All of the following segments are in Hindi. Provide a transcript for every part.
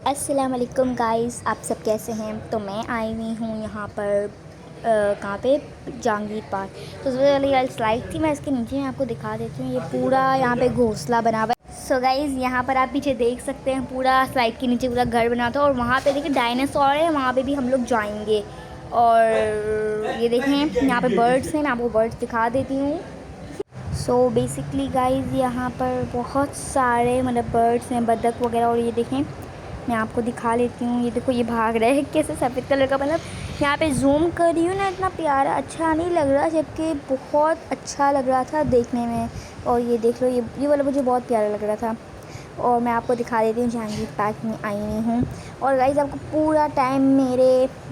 अस्सलाम वालेकुम गाइस, आप सब कैसे हैं। तो मैं आई हुई हूँ यहाँ पर कहाँ पे, जहांगीर पार्क। तो सबसे पहले यार स्लाइड थी, मैं इसके नीचे आपको दिखा देती हूँ। ये पूरा यहाँ पे घोंसला बना हुआ है। सो गाइस यहाँ पर आप पीछे देख सकते हैं, पूरा स्लाइड के नीचे पूरा घर बना था। और वहाँ पे देखिए डायनासोर है, वहाँ पे भी हम लोग जाएंगे। और ये देखें यहाँ पे बर्ड्स हैं, मैं आपको बर्ड्स दिखा देती हूँ। सो बेसिकली गाइस यहाँ पर बहुत सारे मतलब बर्ड्स हैं, बतख वगैरह। और ये देखें, मैं आपको दिखा लेती हूँ। ये देखो, ये भाग रहा है कैसे, सफ़ेद कलर का। मतलब यहाँ पे जूम कर रही हूँ ना, इतना प्यारा अच्छा नहीं लग रहा, जबकि बहुत अच्छा लग रहा था देखने में। और ये देख लो, ये वाला मुझे बहुत प्यारा लग रहा था। और मैं आपको दिखा देती हूँ, जहांगीर पार्क में आई हुई हूँ। और गाइस आपको पूरा टाइम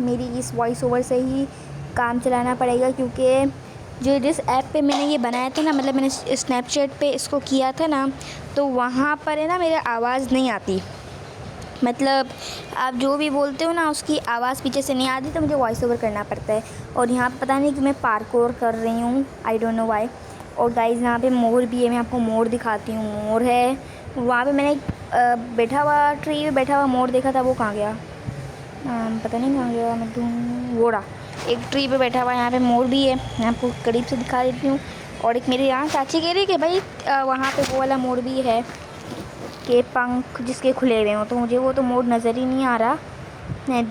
मेरी इस वॉइस ओवर से ही काम चलाना पड़ेगा, क्योंकि जिस ऐप पे मैंने ये बनाया था ना, मतलब मैंने स्नैपचैट पे इसको किया था ना, तो वहाँ पर है ना मेरी आवाज़ नहीं आती। मतलब आप जो भी बोलते हो ना, उसकी आवाज़ पीछे से नहीं आती, तो मुझे वॉइस ओवर करना पड़ता है। और यहाँ पे पता नहीं कि मैं पार्कोर कर रही हूँ, आई डोंट नो व्हाई। और गाइस यहाँ पे मोर भी है, मैं आपको मोर दिखाती हूँ। मोर है वहाँ पे, मैंने बैठा हुआ ट्री पे बैठा हुआ मोर देखा था, वो कहाँ गया पता नहीं कहाँ गया। मैं ढूंढ वोड़ा एक ट्री पे बैठा हुआ, यहाँ पे मोर भी है, मैं आपको करीब से दिखा देती हूँ। और एक मेरे यहाँ चाची कह रही कि भाई वहाँ पे वो वाला मोर भी है के पंख जिसके खुले हुए हों, तो मुझे वो तो मोर नज़र ही नहीं आ रहा है।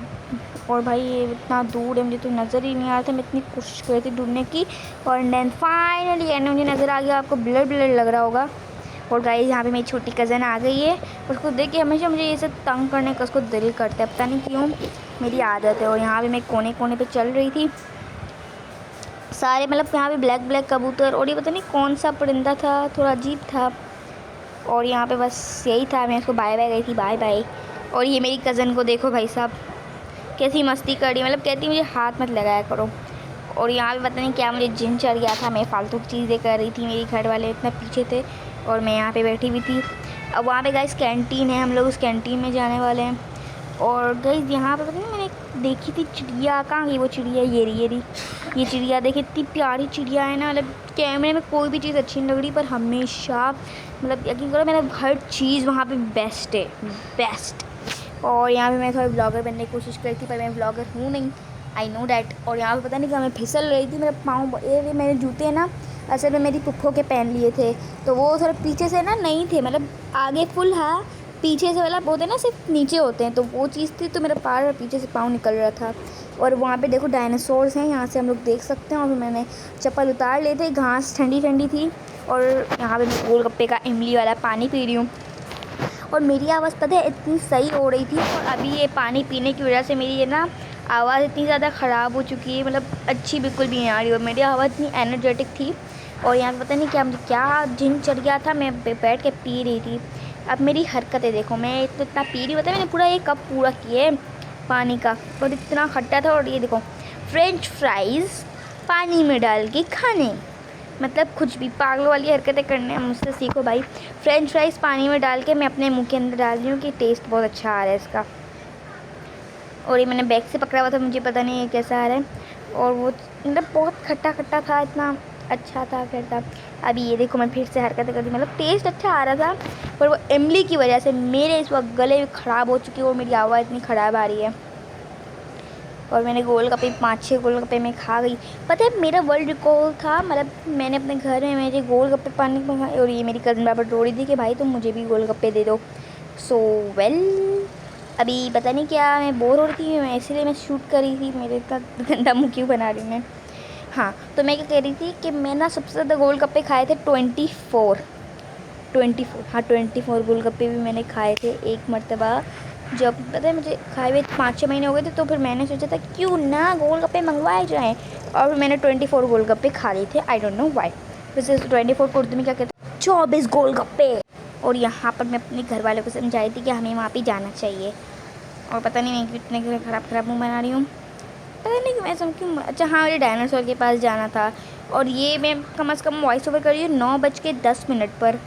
और भाई ये इतना दूर है, मुझे तो नज़र ही नहीं आ रहा था। मैं इतनी कोशिश कर रही थी ढूंढने की, और देन फाइनली एंड मुझे नज़र आ गया। आपको ब्लर ब्लर लग रहा होगा। और गाइस यहाँ पे मेरी छोटी कज़न आ गई है, उसको देख के हमेशा मुझे ये सब तंग करने का उसको दिल करता है, पता नहीं क्यों, मेरी आदत है। और यहाँ पे मैं कोने कोने पे चल रही थी, सारे मतलब यहाँ पे ब्लैक ब्लैक कबूतर। और ये पता नहीं कौन सा परिंदा था, थोड़ा अजीब था। और यहाँ पे बस यही था, मैं उसको बाय बाय गई थी, बाय बाय। और ये मेरी कज़न को देखो भाई साहब, कैसी मस्ती कर रही, मतलब कहती मुझे हाथ मत लगाया करो। और यहाँ पे पता नहीं क्या मुझे जिन चढ़ गया था, मैं फालतू की चीज़ें कर रही थी, मेरे घर वाले इतना पीछे थे और मैं यहाँ पे बैठी हुई थी। अब वहाँ पे गाइस कैंटीन है, हम लोग उस कैंटीन में जाने वाले हैं। और गाइस यहाँ पे पता नहीं मैंने देखी थी चिड़िया, कहाँ गई वो चिड़िया, ये चिड़िया देखी, इतनी प्यारी चिड़िया है ना। मतलब कैमरे में कोई भी चीज़ अच्छी नहीं लग रही, पर हमेशा मतलब यकीन करो, मैंने हर चीज़ वहाँ पे बेस्ट है, बेस्ट। और यहाँ पे मैं थोड़ा ब्लॉगर बनने की कोशिश करी थी, पर मैं ब्लॉगर हूँ नहीं, आई नो डैट। और यहाँ पे पता नहीं क्या मैं फिसल रही थी, मेरा पाँव, ये मेरे जूते ना असल में मेरी पुप्पो के पहन लिए थे, तो वो थोड़े पीछे से ना नहीं थे, मतलब आगे फुल है, पीछे से वाला होते हैं ना सिर्फ नीचे होते हैं, तो वो चीज़ थी, तो मेरा पैर और पीछे से पाँव निकल रहा था। और वहाँ पे देखो डायनासोर्स हैं, यहाँ से हम लोग देख सकते हैं। और फिर मैंने चप्पल उतार लिए थे, घास ठंडी ठंडी थी। और यहाँ पे मैं गोलगप्पे का इमली वाला पानी पी रही हूँ। और मेरी आवाज़ पता है इतनी सही हो रही थी, और अभी ये पानी पीने की वजह से मेरी ये ना आवाज़ इतनी ज़्यादा ख़राब हो चुकी है, मतलब अच्छी बिल्कुल भी नहीं आ रही। और मेरी आवाज़ इतनी एनर्जेटिक थी। और यहाँ पता नहीं क्या मुझे क्या जिन चढ़ गया था, मैं बैठ के पी रही थी। अब मेरी हरकतें देखो, मैं तो इतना पी रही, पता है मैंने पूरा एक कप पूरा किए पानी का, और इतना खट्टा था। और ये देखो फ्रेंच फ्राइज़ पानी में डाल के खाने, मतलब कुछ भी पागलों वाली हरकतें करने मुझसे सीखो भाई। फ्रेंच फ्राइज़ पानी में डाल के मैं अपने मुंह के अंदर डाल रही हूँ कि टेस्ट बहुत अच्छा आ रहा है इसका। और ये मैंने बैग से पकड़ा हुआ था, मुझे पता नहीं है कैसा आ रहा है। और वो मतलब बहुत खट्टा खट्टा था, इतना अच्छा था फिर था। अभी ये देखो मैं फिर से हरकतें कर रही, मतलब टेस्ट अच्छा आ रहा था, पर वो इमली की वजह से मेरे इस वक्त गले ख़राब हो चुकी है, और मेरी आवाज़ इतनी ख़राब आ रही है। और मैंने गोलगप्पे 5-6 गोलगप्पे में खा गई। पता है मेरा वर्ल्ड रिकॉर्ड था, मतलब मैंने अपने घर में मेरे गोलगप्पे पानी में खाए। और ये मेरी कज़न बार रो रही थी कि भाई तुम मुझे भी गोलगप्पे दे दो। सो वेल, अभी पता नहीं क्या मैं बोर हो रही थी, मैं इसीलिए मैं शूट कर रही थी। मेरे इतना गंदा मुँह क्यों बना रही मैं। हाँ, तो मैं क्या कह रही थी कि मैं ना सबसे ज़्यादा गोलगप्पे खाए थे 24। हाँ 24 गोलगप्पे भी मैंने खाए थे एक मरतबा। जब पता है मुझे खाए हुए 5-6 महीने हो गए थे, तो फिर मैंने सोचा था क्यों ना गोलगप्पे मंगवाए जाएँ, और फिर मैंने 24 गोलगप्पे खा लिए थे, आई डोंट नो व्हाई। वैसे 24 को उर्दू में क्या कहते हैं, 24 गोलगप्पे। और यहाँ पर मैं अपने घर वालों को समझाई थी कि हमें वहाँ पर जाना चाहिए। और पता नहीं मैं कितने ख़राब मुँह बना रही हूँ, पता नहीं मैं सब क्यों। अच्छा हाँ, मुझे डायनासोर के पास जाना था। और ये मैं कम से कम वॉइस ओवर कर रही हूँ 9:10 पर,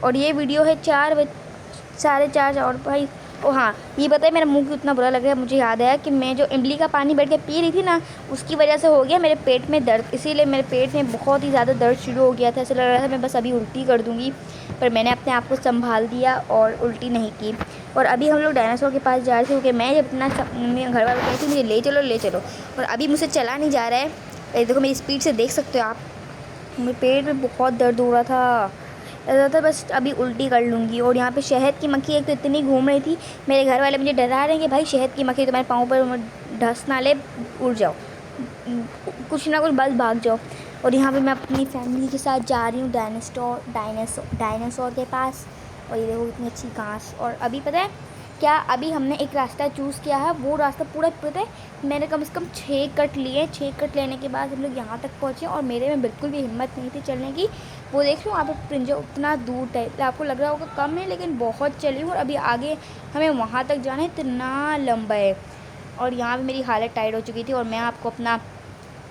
और ये वीडियो है 4:30। और भाई ओ हाँ, ये बताइए मेरा मुंह क्यों इतना बुरा लग रहा है। मुझे याद आया कि मैं जो इमली का पानी बैठ के पी रही थी ना, उसकी वजह से हो गया मेरे पेट में दर्द, इसीलिए मेरे पेट में बहुत ही ज़्यादा दर्द शुरू हो गया था। ऐसा लग रहा था मैं बस अभी उल्टी कर दूँगी, पर मैंने अपने आप को संभाल दिया और उल्टी नहीं की। और अभी हम लोग डायनासोर के पास जा रहे थे क्योंकि मैं जब अपना मेरे घर वालों कहती मुझे ले चलो और अभी मुझसे चला नहीं जा रहा है। ये देखो मेरी स्पीड से देख सकते हो आप, मेरे पेट में बहुत दर्द हो रहा था, ऐसा था बस अभी उल्टी कर लूँगी। और यहाँ पे शहद की मक्खी एक तो इतनी घूम रही थी, मेरे घर वाले मुझे डरा रहे हैं कि भाई शहद की मक्खी तुम्हारे पाँव पर ढस ना ले, उड़ जाओ, कुछ ना कुछ बस भाग जाओ। और यहाँ पे मैं अपनी फैमिली के साथ जा रही हूँ डायनासोर के पास। और ये देखो इतनी अच्छी घास। और अभी पता है क्या, अभी हमने एक रास्ता चूज़ किया है, वो रास्ता पूरा पता है मैंने कम से कम 6 कट लिए। 6 कट लेने के बाद हम लोग यहाँ तक पहुँचे और मेरे में बिल्कुल भी हिम्मत नहीं थी चलने की। वो देख रहे हो आप प्रिंजो उतना दूर टाइप आपको लग रहा होगा कम है, लेकिन बहुत चली हूँ और अभी आगे हमें वहाँ तक जाना है, इतना लंबा है। और यहाँ पे मेरी हालत टाइट हो चुकी थी और मैं आपको अपना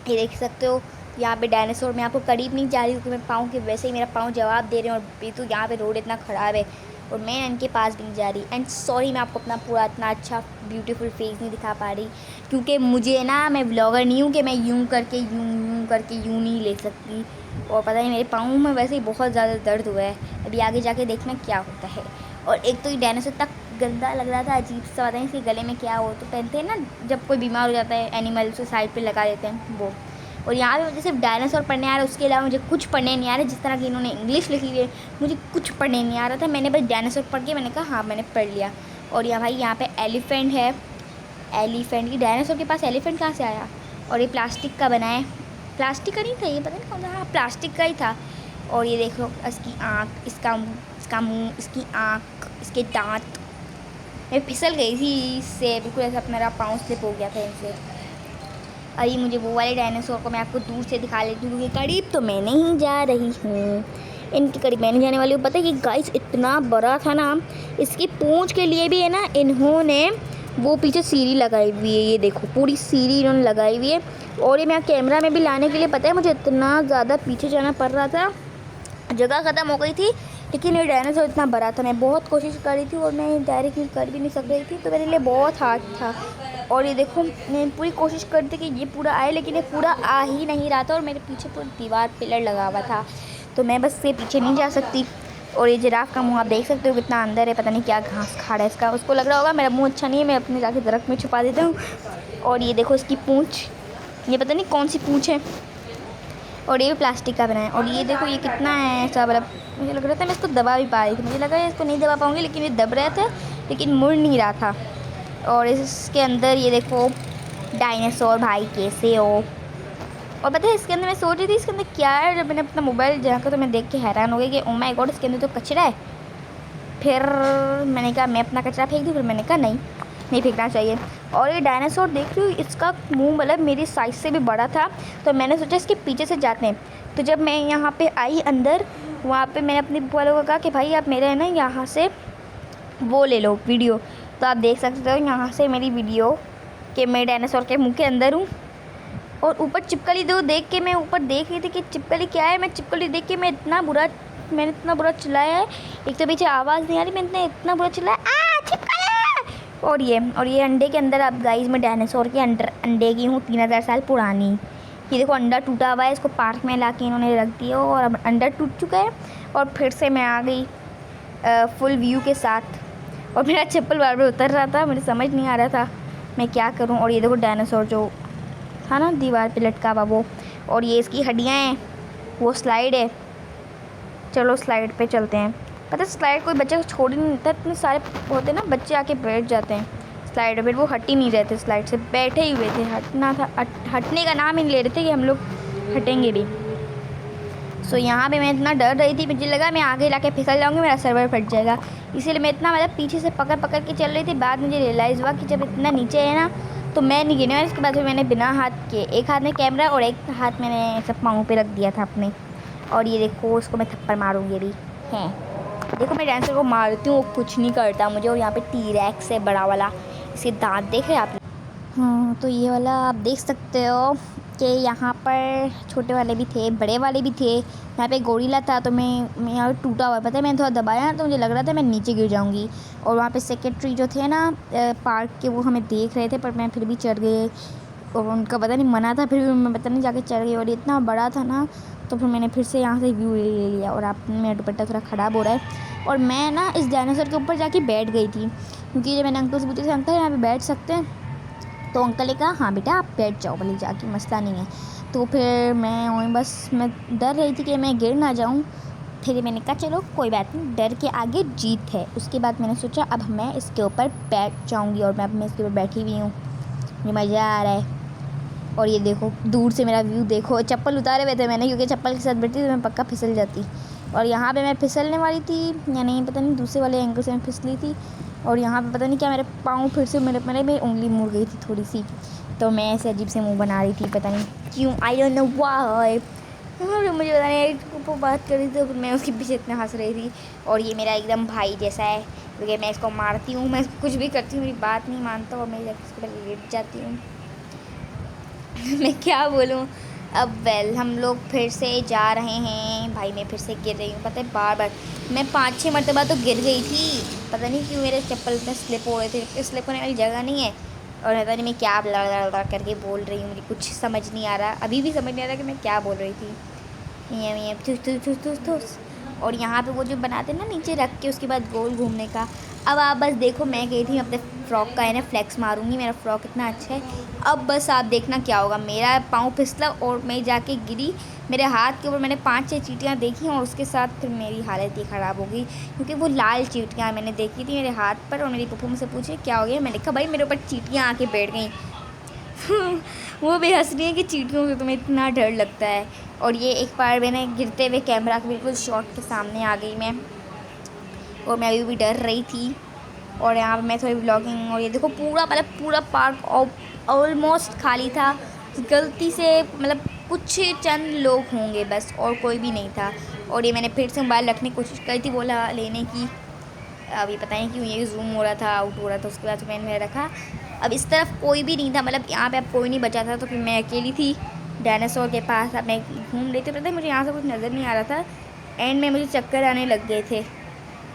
ये देख सकते हो यहाँ पे डायनासोर में आपको करीब नहीं जा रही क्योंकि मैं पाँव के वैसे ही मेरा पाँव जवाब दे रहे हैं। और बेतु यहाँ पे रोड इतना ख़राब है और मैं इनके पास भी नहीं जा रही। एंड सॉरी मैं आपको अपना पूरा इतना अच्छा ब्यूटीफुल फेस नहीं दिखा पा रही क्योंकि मुझे ना, मैं ब्लॉगर नहीं हूँ कि मैं यूँ करके यूँ नहीं ले सकती। और पता नहीं मेरे पाँव में वैसे ही बहुत ज़्यादा दर्द हुआ है, अभी आगे जाके देखना क्या होता है। और एक तो ये डायनासोर इतना गंदा लग रहा था, अजीब सा, पता नहीं इसके गले में क्या हो, तो पहनते हैं ना जब कोई बीमार हो जाता है एनिमल उसे साइड पे लगा देते हैं वो। और यहाँ पे मुझे सिर्फ डायनासोर पढ़ने आ रहा है, उसके अलावा मुझे कुछ पढ़ने नहीं आ रहा है। जिस तरह की इन्होंने इंग्लिश लिखी हुई है मुझे कुछ पढ़ने नहीं आ रहा था, मैंने बस डायनासोर पढ़ के मैंने कहा हाँ मैंने पढ़ लिया। और यहाँ भाई यहाँ पे एलिफेंट है, एलिफेंट की, डायनासोर के पास एलिफेंट कहाँ से आया। और ये प्लास्टिक का बना है, प्लास्टिक का नहीं था ये, पता नहीं कौन सा, हाँ प्लास्टिक का ही था। और ये देख लो इसकी आँख, इसका मुँह, इसकी आँख, इसके दाँत। मैं फिसल गई थी इससे, बिल्कुल ऐसा मेरा पाँव स्लिप हो गया था इनसे। अभी मुझे वो वाले डायनासोर को मैं आपको दूर से दिखा लेती हूँ क्योंकि करीब तो मैं नहीं जा रही हूँ, इनके करीब मैं नहीं जाने वाली हूँ। पता है कि गाइस इतना बड़ा था ना, इसकी पूंछ के लिए भी है ना इन्होंने वो पीछे सीढ़ी लगाई हुई है, ये देखो पूरी सीढ़ी इन्होंने लगाई हुई है। और ये मैं कैमरा में भी लाने के लिए पता है मुझे इतना ज़्यादा पीछे जाना पड़ रहा था, जगह ख़त्म हो गई थी। लेकिन ये डायनासोर इतना बड़ा था, मैं बहुत कोशिश कर रही थी और मैं डायरेक्टली कर भी नहीं सक रही थी, तो मेरे लिए बहुत हार्ड था। और ये देखो मैं पूरी कोशिश कर रही थी कि ये पूरा आए, लेकिन ये पूरा आ ही नहीं रहा था और मेरे पीछे पूरी दीवार पिलर लगा हुआ था, तो मैं बस से पीछे नहीं जा सकती। और ये जिराफ का मुंह आप देख सकते हो कितना अंदर है, पता नहीं क्या घास खा रहा है इसका, उसको लग रहा होगा मेरा मुंह अच्छा नहीं है, मैं अपने जाके दरख्त में छुपा देता हूँ। और ये देखो इसकी पूँछ, ये पता नहीं कौन सी पूँछ है, और ये भी प्लास्टिक का बना है। और ये देखो ये कितना है ऐसा, मतलब मुझे लग रहा था मैं इसको दबा भी पा रही थी, मुझे लगा इसको नहीं दबा पाऊँगी, लेकिन ये दब रहा था लेकिन मुड़ नहीं रहा था। और इसके अंदर ये देखो डायनासोर भाई कैसे हो। और पता है इसके अंदर मैं सोच रही थी इसके अंदर क्या है, जब मैंने अपना मोबाइल झाँका तो मैं देख के हैरान हो गई कि ओ माय गॉड इसके अंदर तो कचरा है। फिर मैंने कहा मैं अपना कचरा फेंक दूँ, फिर मैंने कहा नहीं फेंकना चाहिए। और ये डायनासोर देख रही हूँ इसका मुंह मतलब मेरी साइज़ से भी बड़ा था, तो मैंने सोचा इसके पीछे से जाते हैं। तो जब मैं यहाँ पे आई अंदर, वहाँ पे मैंने अपनी बुआ लोगों को कहा कि भाई आप मेरे है ना यहाँ से वो ले लो वीडियो। तो आप देख सकते हो यहाँ से मेरी वीडियो कि मैं डायनासोर के मुंह के अंदर हूँ। और ऊपर छिपकली दो देख के मैं ऊपर देख रही थी कि छिपकली क्या है, मैं छिपकली देख के मैंने इतना बुरा चिल्लाया है। एक तो पीछे आवाज़ नहीं आ रही, मैंने इतना बुरा चिल्लाया आ छिपकली। और ये अंडे के अंदर, अब गाइस मैं डायनासोर के अंडे की हूँ 3000 साल पुरानी। ये देखो अंडा टूटा हुआ है, इसको पार्क में ला के इन्होंने रख दिया और अब अंडा टूट चुका है। और फिर से मैं आ गई फुल व्यू के साथ, और मेरा चप्पल बार बार उतर रहा था, मुझे समझ नहीं आ रहा था मैं क्या करूं। और ये देखो डायनासोर जो था ना दीवार पे लटका हुआ वो, और ये इसकी हड्डियां हैं, वो स्लाइड है। चलो स्लाइड पे चलते हैं। पता है स्लाइड कोई बच्चे को छोड़ ही नहीं देता, इतने सारे होते ना बच्चे आके बैठ जाते हैं स्लाइड पर, वो हट ही नहीं रहे थे स्लाइड से, बैठे ही हुए थे। हटना था, हटने का नाम ही नहीं ले रहे थे कि हम लोग हटेंगे भी। सो यहाँ पे मैं इतना डर रही थी, मुझे लगा मैं आगे लाके फिसल जाऊँगी, मेरा सर्वर फट जाएगा, इसीलिए मैं इतना मतलब पीछे से पकड़ के चल रही थी। बाद मुझे रियलाइज़ हुआ कि जब इतना नीचे है ना तो मैं नहीं गिरने वाली। इसके बाद फिर मैंने बिना हाथ के, एक हाथ में कैमरा और एक हाथ मैंने सब पाँव पे रख दिया था अपने। और ये देखो उसको मैं थप्पड़ मारूँगी अभी हैं, देखो मैं डांसर को मारती हूँ वो कुछ नहीं करता मुझे। और यहाँ पे टी-रेक्स है बड़ा वाला, इसके दांत देख रहे हैं आप। हाँ तो ये वाला आप देख सकते हो कि यहाँ पर छोटे वाले भी थे, बड़े वाले भी थे। यहाँ पे गोरिल्ला था, तो मैं यहाँ पे टूटा हुआ है, पता है मैंने थोड़ा दबाया तो मुझे लग रहा था मैं नीचे गिर जाऊँगी। और वहाँ पे सेक्रेटरी जो थे ना पार्क के, वो हमें देख रहे थे, पर मैं फिर भी चढ़ गई और उनका पता नहीं मना था, फिर भी मैं पता नहीं जाके चढ़ गई। और इतना बड़ा था ना, तो फिर मैंने फिर से यहाँ से व्यू ले लिया। और आप मेरा दुपट्टा थोड़ा ख़राब हो रहा है, और मैं ना इस डायनासोर के ऊपर जाके बैठ गई थी। क्योंकि जब मैंने अंकल से पूछा अंकल यहाँ पे बैठ सकते हैं, तो अंकल ने कहा हाँ बेटा आप बैठ जाओ भले जाके, मसला नहीं है। तो फिर मैं बस मैं डर रही थी कि मैं गिर ना जाऊँ। फिर मैंने कहा चलो कोई बात नहीं, डर के आगे जीत है। उसके बाद मैंने सोचा अब मैं इसके ऊपर बैठ जाऊँगी, और मैं अब इसके ऊपर बैठी हुई हूँ, मुझे मज़ा आ रहा है। और ये देखो दूर से मेरा व्यू देखो। चप्पल उतारे हुए थे मैंने, क्योंकि चप्पल के साथ बैठती तो मैं पक्का फिसल जाती। और यहाँ पे मैं फिसलने वाली थी या नहीं पता नहीं, दूसरे वाले एंगल से मैं फिसली थी। और यहाँ पे पता नहीं क्या मेरे पाँव फिर से मेरी उंगली मुड़ गई थी थोड़ी सी, तो मैं ऐसे अजीब से मुँह बना रही थी, पता नहीं क्यों, आई डोंट नो व्हाई। मुझे पता नहीं वो बात कर रही थी, तो मैं उसके पीछे इतना हंस रही थी। और ये मेरा एकदम भाई जैसा है, क्योंकि मैं इसको मारती हूँ, मैं कुछ भी करती हूँ, मेरी बात नहीं मानता और मैं इसके ऊपर लेट जाती हूँ। मैं क्या बोलूँ अब। वेल हम लोग फिर से जा रहे हैं। भाई मैं फिर से गिर रही हूँ, पता है बार बार। मैं 5-6 मरतबा तो गिर गई थी, पता नहीं क्यों मेरे चप्पल इतने स्लिप हो रहे थे, स्लिप होने वाली जगह नहीं है। और पता नहीं मैं क्या लड़ करके बोल रही हूँ, मुझे कुछ समझ नहीं आ रहा, अभी भी समझ नहीं आ रहा कि मैं क्या बोल रही थी। ये ठुस। और यहाँ पे वो जो बनाते हैं ना नीचे रख के उसके बाद गोल घूमने का। अब आप बस देखो, मैं गई थी अपने फ्रॉक का है ना फ्लेक्स मारूंगी, मेरा फ्रॉक इतना अच्छा है। अब बस आप देखना क्या होगा, मेरा पाँव फिसला और मैं जाके गिरी, मेरे हाथ के ऊपर मैंने 5-6 चींटियाँ देखी और उसके साथ फिर मेरी हालत ही ख़राब हो गई, क्योंकि वो लाल चींटियाँ मैंने देखी थी मेरे हाथ पर। और मेरी पप्पू मुझसे पूछे क्या हो गया, मैंने कहा भाई मेरे ऊपर चींटियाँ आके बैठ गई। वो भी हंस रही है कि चींटियों से तुम्हें इतना डर लगता है। और ये एक बार मैंने गिरते हुए कैमरा के बिल्कुल शॉट के सामने आ गई मैं, और मैं अभी भी डर रही थी। और यहाँ पे मैं थोड़ी व्लॉगिंग, और ये देखो पूरा मतलब पूरा पार्क ऑलमोस्ट खाली था, गलती से मतलब कुछ चंद लोग होंगे बस, और कोई भी नहीं था। और ये मैंने फिर से मोबाइल रखने की कोशिश करी थी, बोला लेने की, अभी पता नहीं क्यों ये जूम हो रहा था, आउट हो रहा था। उसके बाद मैंने रखा। अब इस तरफ कोई भी नहीं था, मतलब यहाँ पे अब कोई नहीं बचा था, तो फिर मैं अकेली थी डायनासोर के पास। अब मैं घूम रही थी, पता है मुझे यहाँ से कुछ नज़र नहीं आ रहा था, एंड में मुझे चक्कर आने लग गए थे।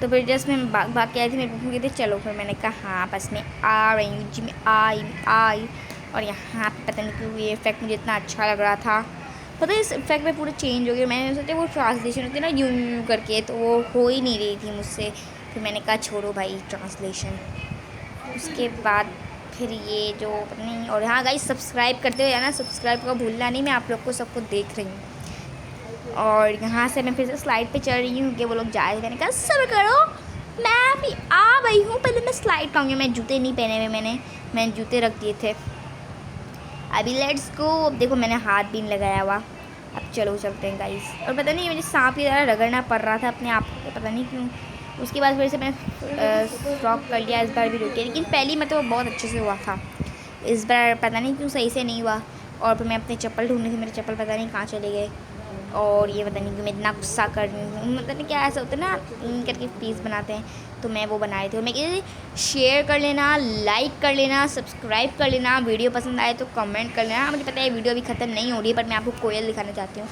तो फिर जस्ट मैं भाग के आई थी, मेरे पप्पू कहते चलो, फिर मैंने कहा हाँ बस मैं आ रही हूँ जी, मैं आई। और यहाँ पे पता नहीं क्यों ये इफेक्ट मुझे इतना अच्छा लग रहा था, पता है इस इफेक्ट में पूरा चेंज हो गया। मैंने सोचा वो ट्रांसलेशन होती है ना यूं करके, तो वो हो ही नहीं रही थी मुझसे, फिर मैंने कहा छोड़ो भाई ट्रांसलेशन। उसके बाद फिर ये जो पता नहीं। और हाँ गाइस सब्सक्राइब करते हुए ना, सब्सक्राइब का भूलना नहीं, मैं आप लोग को सबको देख रही हूँ। और यहाँ से मैं फिर से स्लाइड पे चढ़ रही हूँ कि वो लोग जाए, मैंने कहा सब्र करो मैं भी आ गई हूँ, पहले मैं स्लाइड पाऊँगी। मैं जूते नहीं पहने हुए, मैंने जूते रख दिए थे। अभी लेट्स गो। अब देखो मैंने हाथ भी नहीं लगाया हुआ, अब चलो चलते हैं गाइस। और पता नहीं मुझे सांप की तरह रगड़ना पड़ रहा था अपने आप को, पता नहीं क्यों। उसके बाद फिर से मैं फ्रॉक कर लिया, इस बार भी रुकी, लेकिन पहली में तो बहुत अच्छे से हुआ था, इस बार पता नहीं क्यों सही से नहीं हुआ। और फिर मैं अपने चप्पल ढूंढ रही थी, मेरे चप्पल पता नहीं कहाँ चले गए। और ये पता नहीं कि मैं इतना गुस्सा कर रही हूँ, मतलब नहीं क्या ऐसा होता है ना करके पीस बनाते हैं, तो मैं वो बना रही थी। और मैं कहती शेयर कर लेना, लाइक कर लेना, सब्सक्राइब कर लेना, वीडियो पसंद आए तो कमेंट कर लेना। मुझे पता है वीडियो अभी ख़त्म नहीं हो रही है, पर मैं आपको कोयल दिखाना चाहती हूँ।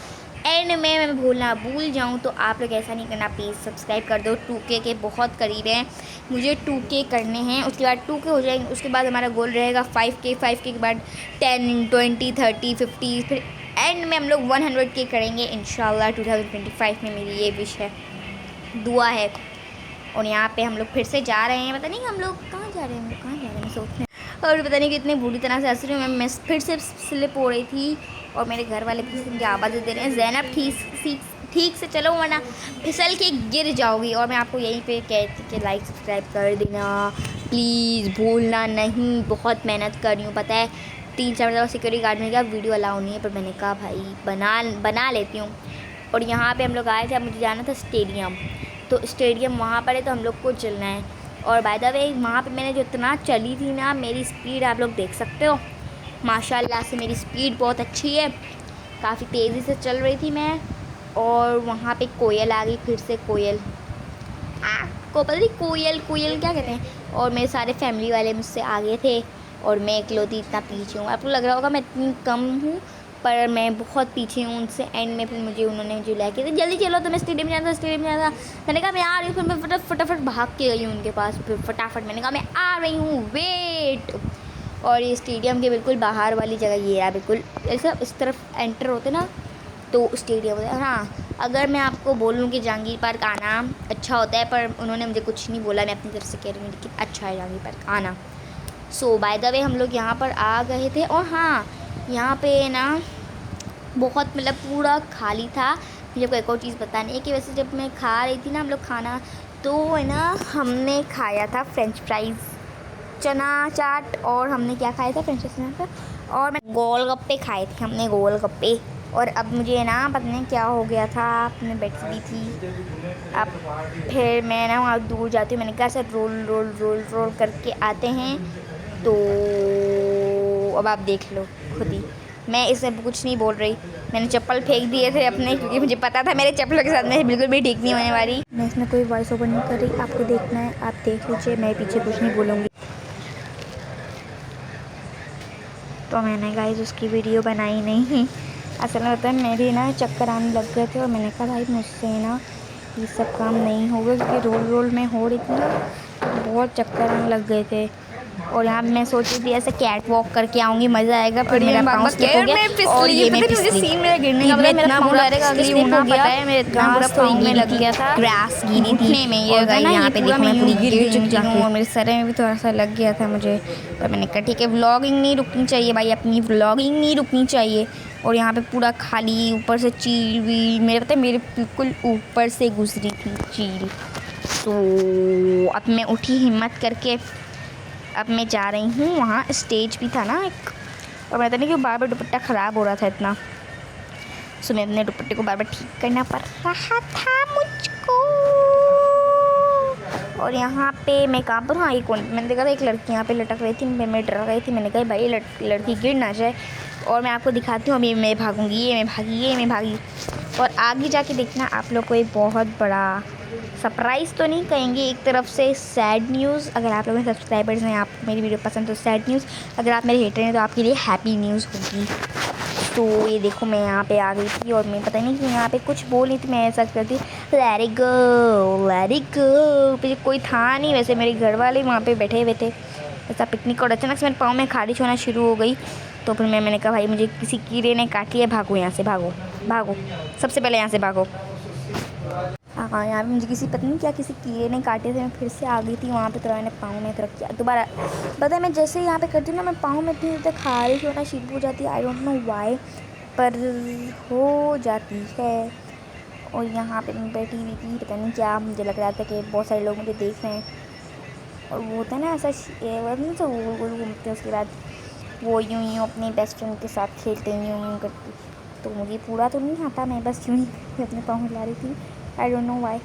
एंड में मैं भूल जाऊँ तो आप लोग ऐसा नहीं करना प्लीज़, सब्सक्राइब कर दो। 2K के बहुत करीब हैं, मुझे 2K करने हैं, उसके बाद 2K हो जाएंगे, उसके बाद हमारा गोल रहेगा 5K के बाद 10, 20, 30, 50, फिर एंड में हम लोग 100K करेंगे इंशाल्लाह 2025 में, मेरी ये विश है, दुआ है। और यहाँ पे हम लोग फिर से जा रहे हैं, पता नहीं हम लोग कहाँ जा रहे हैं, मैं सोच रही हूँ। और पता नहीं कितनी बुरी तरह से हंस रही हूँ मैं फिर से स्लिप हो रही थी। और मेरे घर वाले मुझे आवाज़ दे रहे हैं ज़ैनब ठीक से चलो वरना फिसल के गिर जाओगी। और मैं आपको यहीं पे कहती कि लाइक सब्सक्राइब कर देना प्लीज़, भूलना नहीं। बहुत मेहनत कर रही हूँ, पता है 3-4 दफ़ा सिक्योरिटी गार्ड ने कहा वीडियो अलाउ नहीं है, पर मैंने कहा भाई बना लेती हूँ। और यहाँ पे हम लोग आए थे, अब मुझे जाना था स्टेडियम, तो स्टेडियम वहाँ पर है, तो हम लोग को चलना है। और बाय द वे वहाँ पे मैंने जो इतना चली थी ना, मेरी स्पीड आप लोग देख सकते हो, माशाल्लाह से मेरी स्पीड बहुत अच्छी है, काफ़ी तेज़ी से चल रही थी मैं। और वहाँ पे कोयल आ गई, फिर से कोयल को पता नहीं कोयल क्या कहते हैं। और मेरे सारे फैमिली वाले मुझसे आगे थे और मैं इकलौती इतना पीछे हूँ। आपको लग रहा होगा मैं इतनी कम हूँ, पर मैं बहुत पीछे हूँ उनसे। एंड में फिर उन्होंने मुझे लेके थे, जल्दी चलो तो मैं स्टेडियम जाना था। मैंने कहा मैं आ रही हूँ, फिर मैं फटाफट भाग के गई हूँ उनके पास, फिर फटाफट मैंने कहा मैं आ रही हूँ वेट। और ये स्टेडियम के बिल्कुल बाहर वाली जगह ये रहा, बिल्कुल ऐसा इस तरफ एंटर होते ना तो स्टेडियम होता है। हाँ अगर मैं आपको बोलूँ कि जहांगीर पार्क आना अच्छा होता है, पर उन्होंने मुझे कुछ नहीं बोला, मैं अपनी तरफ से कह रही हूँ कि अच्छा है जहांगीर पार्क आना। सो बाय द वे हम लोग यहाँ पर आ गए थे, और हाँ यहाँ पे ना बहुत मतलब पूरा खाली था। मुझे को एक और चीज़ बतानी है कि वैसे जब मैं खा रही थी ना हम लोग खाना, तो है ना हमने खाया था फ्रेंच फ्राइज़, चना चाट, और हमने क्या खाया था फ्रेंच फ्राइज, और मैं गोलगप्पे खाए थे हमने, गोलगप्पे। और अब मुझे ना पता नहीं क्या हो गया था, मैं बैठी हुई थी, अब फिर मैं ना वहाँ दूर जाती हूँ, मैंने कहा sir roll roll roll roll करके आते हैं। तो अब आप देख लो खुद ही, मैं इसमें कुछ नहीं बोल रही। मैंने चप्पल फेंक दिए थे अपने, क्योंकि मुझे पता था मेरे चप्पलों के साथ मैं बिल्कुल भी ठीक नहीं होने वाली। मैं इसमें कोई वॉइस ओवर नहीं कर रही, आपको देखना है आप देख लीजिए, मैं पीछे कुछ नहीं बोलूँगी। तो मैंने गाइस उसकी वीडियो बनाई नहीं। असल में होता है मेरे ना चक्कर आने लग गए थे, और मैंने कहा भाई मुझसे ना ये सब काम नहीं होगा, क्योंकि रोल रोल में हो रही थी ना, बहुत चक्कर आने लग गए थे। और यहाँ मैं सोच रही थी ऐसे कैट वॉक करके आऊँगी, मज़ा आएगा, फिर मेरा पाँव स्लिप हो गया और ये मैं फिसली। सीन मेरा गिरने का पता, मेरा पाँव स्लिप हो गया, मेरे इतना पूरा पाँव में लग गया था, ग्रास गिरी थी में, ये यहाँ पे देखो मैं पूरी गिर चुकी हूँ, और मेरे सर में भी थोड़ा सा लग गया था मुझे। पर मैंने कहा ठीक है, व्लॉगिंग नहीं रुकनी चाहिए भाई, अपनी व्लॉगिंग नहीं रुकनी चाहिए। और यहाँ पे पूरा खाली, ऊपर से चील भी मेरे पता है मेरे बिल्कुल ऊपर से गुजरी थी चील। तो अब मैं उठी हिम्मत करके, अब मैं जा रही हूँ, वहाँ स्टेज भी था ना एक, और मैं पता नहीं क्यों बार बार दुपट्टा ख़राब हो रहा था इतना, सो मैं अपने दुपट्टे को बार बार ठीक करना पड़ रहा था मुझको। और यहाँ पे मैं कहाँ पर, हाँ एक मैंने देखा था एक लड़की यहाँ पे लटक रही थी, मैं डर गई थी, मैंने कहा भाई लड़की गिर ना जाए। और मैं आपको दिखाती हूँ, अभी मैं भागूँगी, ये मैं भागी। और आगे जाके देखना आप लोग को एक बहुत बड़ा सरप्राइज़ तो नहीं कहेंगे, एक तरफ से सैड न्यूज़। अगर आप लोग मेरे सब्सक्राइबर्स हैं, आपको मेरी वीडियो पसंद तो सैड न्यूज़, अगर आप मेरे हेटर हैं तो आपके लिए हैप्पी न्यूज़ होगी। तो ये देखो मैं यहाँ पे आ गई थी, और मैं पता नहीं कि यहाँ पे कुछ बोल रही थी, मैं ऐसा करती लेट इट गो, फिर कोई था नहीं, वैसे मेरे घर वाले वहाँ पे बैठे हुए थे ऐसा पिकनिक, और अचानक से मेरे पाँव में खारिश होना शुरू हो गई। तो फिर मैंने कहा भाई मुझे किसी कीड़े ने काट लिया, भागो यहाँ से, भागो भागो, सबसे पहले यहाँ से भागो। हाँ यहाँ पे मुझे किसी पता नहीं क्या किसी कीड़े ने काटे थे, मैं फिर से आ गई थी वहाँ पे, तो मैंने पाँव में रख किया दोबारा। पता है मैं जैसे यहाँ पे करती हूँ ना, मैं पाँव में इतनी तक खारिश होना शुरू हो जाती है, आई डोंट नो व्हाई, पर हो जाती है। और यहाँ पे मैं बैठी हुई थी, पता नहीं क्या, मुझे लग रहा था कि बहुत सारे लोग मुझे देख रहे हैं, और वो होता है ना ऐसा नहीं तो गोल गोल घूमते हैं, उसके बाद वो यूँ अपने बेस्ट फ्रेंड के साथ खेलते यूँ करती। तो मुझे पूरा तो नहीं आता, मैं बस यूँ ही अपने पाँव हिला रही थी, I don't know why.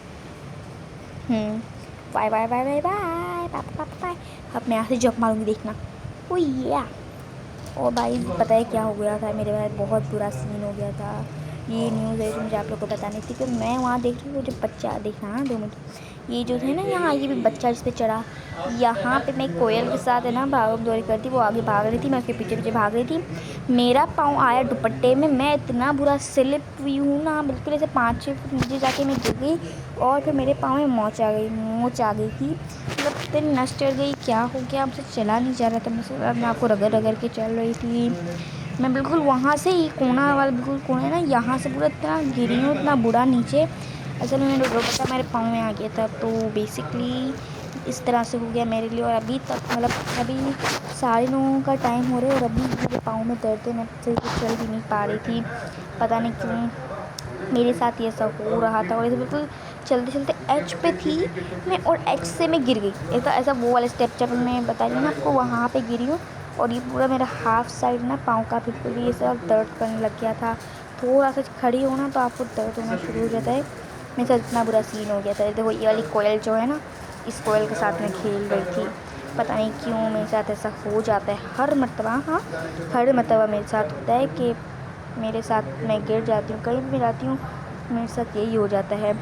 Bye bye bye bye bye bye. अब मैं यहाँ से जंप मारूंगी, देखना। ओ या, और भाई पता है क्या हो गया था मेरे भाई, बहुत बुरा सीन हो गया था। ये न्यूज़ है जो मुझे आप लोग को बतानी थी कि मैं वहाँ देख रही हूँ, जो बच्चा देखा ना 2 मिनट, ये जो है ना यहाँ, ये भी बच्चा इस पर चढ़ा, यहाँ पे मैं कोयल के साथ है ना भागम दौड़ी करती, वो आगे भाग रही थी, मैं उसके पीछे पीछे भाग रही थी, मेरा पाँव आया दुपट्टे में, मैं इतना बुरा स्लिप हुई हूँ ना, बिल्कुल ऐसे 5-6 फुट नीचे जाके मैं गिर गई, और फिर मेरे पाँव में मोच आ गई थी, मतलब फिर नस चढ़ गई, क्या हो गया, हमसे चला नहीं जा रहा था, मैं आपको रगड़ रगड़ के चल रही थी। मैं बिल्कुल वहाँ से ही कोना वाला बिल्कुल कोना है ना, यहाँ से पूरा इतना गिरी हूँ, इतना बुरा नीचे। असल में मैंने दुपट्टा मेरे पाँव में आ गया था, तो बेसिकली इस तरह से हो गया मेरे लिए। और अभी तक मतलब अभी 9:30 का टाइम हो रहा है, और अभी मेरे पाँव में दर्द है, मैं सही से चल भी नहीं पा रही थी, पता नहीं क्यों मेरे साथ ये सब हो रहा था। और ऐसे बिल्कुल चलते चलते एच पे थी मैं, और एच से मैं गिर गई, ऐसा वो वाला स्टेप जब मैं बता रही हूँ ना आपको, वहाँ पे गिरी हूँ। और ये पूरा मेरा हाफ साइड ना पाँव का बिल्कुल ये सब दर्द करने लग गया था, थोड़ा सा खड़ी हो ना तो आपको दर्द होना शुरू हो जाता है। मेरे साथ इतना बुरा सीन हो गया था। देखो ये वाली कोयल जो है ना, इस कोयल के साथ मैं खेल रही थी, पता नहीं क्यों मेरे साथ ऐसा हो जाता है हर मरतबा। हाँ हर मरतबा मेरे साथ होता है कि मेरे साथ मैं गिर जाती हूँ, कहीं भी जाती हूँ मेरे साथ यही हो जाता है।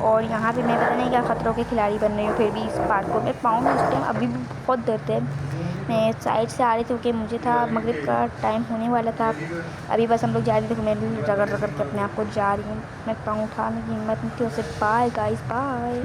और यहाँ पे मैं पता नहीं क्या खतरों के खिलाड़ी बन रही हूँ, फिर भी इस पार्क को मेरे पाँव में उस टाइम अभी भी बहुत दर्द है। मैं साइड से आ रही थी क्योंकि मुझे था मगरिब का टाइम होने वाला था, अभी बस हम लोग जा रहे थे, मैं भी रगड़ रगड़ के अपने आप को जा रही हूँ, मैं पाँव उठाने की हिम्मत नहीं थी। उससे बाय गाइस, बाय।